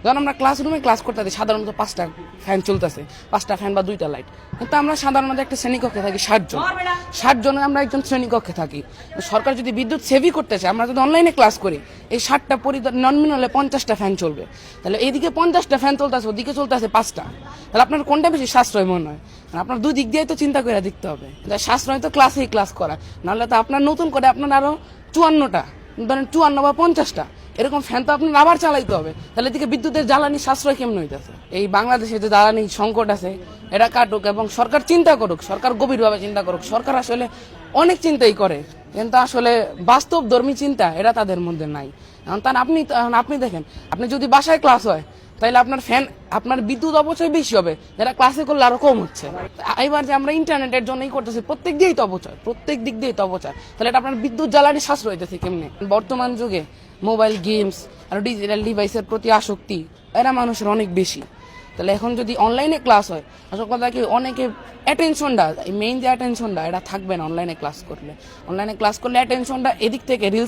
যখন আমরা ক্লাসরুমে ক্লাস করতে থাকি সাধারণত 5টা ফ্যান চলতেছে, 5টা ফ্যান বা 2টা লাইট, কিন্তু আমরা সাধারণত একটা শ্রেণীকক্ষে থাকি 60 জন, 60 জনের আমরা একজন শ্রেণীকক্ষে থাকি। সরকার যদি বিদ্যুৎ সেভই করতে চায়, আমরা যদি অনলাইনে ক্লাস করি, এই 60টা নন মিলে 50টা ফ্যান চলবে। তাহলে এইদিকে 50টা ফ্যান চলতেছে, ওদিকে চলতেছে 5টা, তাহলে আপনার কোনটা বেশি সাশ্রয় মনে হয়? আপনার দুই দিক দিয়ে তো চিন্তা করে দেখতে হবে। সাশ্রয় তো ক্লাসেই ক্লাস করা, নাহলে তো আপনার নতুন করে আপনার আরো 54টা, ধরেন 54 বা 50টা এরকম ফ্যান তো আপনার আবার চালাইতে হবে। তাহলে এদিকে বিদ্যুতের জ্বালানি সাশ্রয় কেমন হইতেছে? এই বাংলাদেশে যে জ্বালানি সংকট আছে এটা কাটুক, এবং সরকার চিন্তা করুক, সরকার গভীরভাবে চিন্তা করুক। সরকার আসলে অনেক চিন্তাই করে, কিন্তু আসলে বাস্তব ধর্মী চিন্তা এটা তাদের মধ্যে নাই। আপনি দেখেন, আপনি যদি বাসায় ক্লাস হয় তাহলে আপনার ফ্যান, আপনার বিদ্যুৎ অপচয় বেশি হবে, যেটা ক্লাসে করলে আরো কম হচ্ছে। এবার যে আমরা ইন্টারনেটের জন্যই করতেছি, প্রত্যেক দিকেই তো অপচয়, প্রত্যেক দিক দিয়েই তো অপচয়। তাহলে এটা আপনার বিদ্যুৎ জ্বালানি সাশ্রয় হইতেছে কেমনে? বর্তমান যুগে মোবাইল গেমস আর ডিজিটাল ডিভাইসের প্রতি আসক্তি এরা মানুষের অনেক বেশি। তাহলে এখন যদি অনলাইনে ক্লাস হয়, আসল কথা কি, অনেকে অ্যাটেনশনটা, মেইন যে অ্যাটেনশনটা এটা থাকবে না অনলাইনে ক্লাস করলে। অনলাইনে ক্লাস করলে অ্যাটেনশনটা এদিক থেকে রিলস